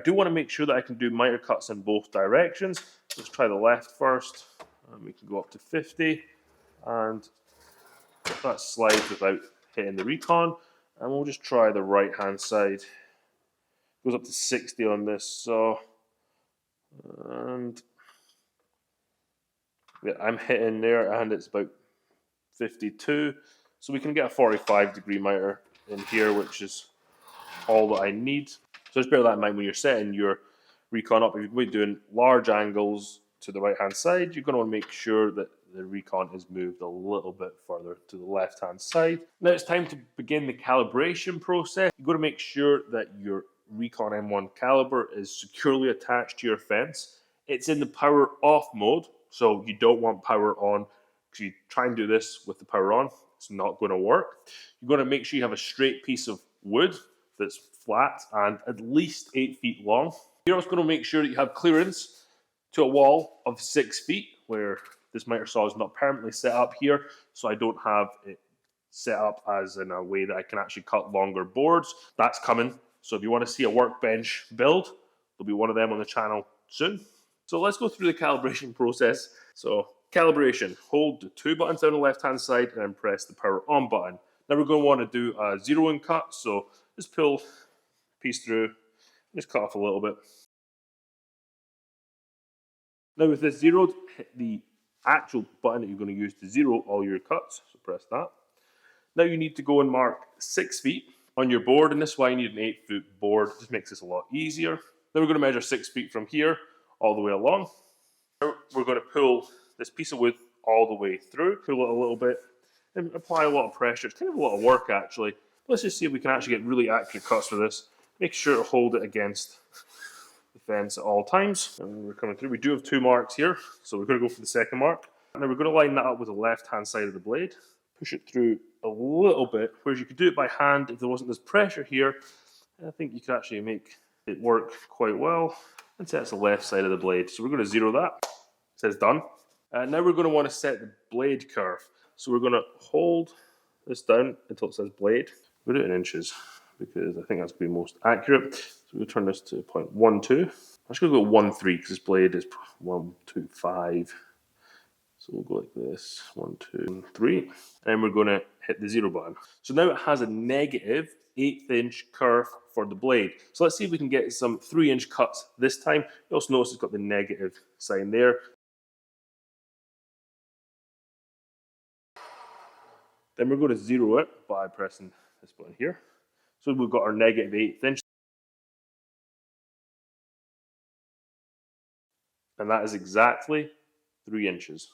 I do want to make sure that I can do miter cuts in both directions. Let's try the left first. And we can go up to 50 and that slides without hitting the Reekon. And we'll just try the right hand side. Goes up to 60 on this saw. And yeah, I'm hitting there and it's about 52. So we can get a 45-degree miter in here, which is all that I need. So just bear that in mind when you're setting your Reekon up. If you're going to be doing large angles to the right hand side, you're going to want to make sure that the Reekon is moved a little bit further to the left hand side. Now it's time to begin the calibration process. You've got to make sure that your Reekon M1 Caliber is securely attached to your fence. It's in the power off mode, so you don't want power on, because you try and do this with the power on, it's not going to work. You're going to make sure you have a straight piece of wood that's flat and at least 8 feet long. You're also going to make sure that you have clearance to a wall of 6 feet, where this miter saw is not permanently set up here, so I don't have it set up as in a way that I can actually cut longer boards. That's coming. So if you want to see a workbench build, there'll be one of them on the channel soon. So let's go through the calibration process. So calibration, hold the 2 buttons down the left hand side and then press the power on button. Now we're going to want to do a zeroing cut, so just pull the piece through, just cut off a little bit. Now with this zeroed, hit the actual button that you're going to use to zero all your cuts, so press that. Now you need to go and mark 6 feet on your board, and this is why you need an 8-foot board. It just makes this a lot easier. Then we're going to measure 6 feet from here all the way along. Now we're going to pull this piece of wood all the way through, pull it a little bit, and apply a lot of pressure. It's kind of a lot of work actually. Let's just see if we can actually get really accurate cuts for this. Make sure to hold it against the fence at all times. And we're coming through. We do have 2 marks here, so we're going to go for the second mark. Now we're going to line that up with the left-hand side of the blade. Push it through a little bit, whereas you could do it by hand if there wasn't this pressure here. I think you could actually make it work quite well. And so that's the left side of the blade. So we're going to zero that. It says done. Now we're going to want to set the blade curve. So we're going to hold this down until it says blade. We'll do it in inches because I think that's going to be most accurate. So we'll turn this to 0.12. I'm just going to go 1.3 because this blade is 1.25. So we'll go like this, 1, 2, 3. And then we're going to hit the 0 button. So now it has a negative 1/8 inch kerf for the blade. So let's see if we can get some 3-inch cuts this time. You also notice it's got the negative sign there. Then we're going to zero it by pressing this button here. So we've got our negative 1/8 inch. And that is exactly 3 inches.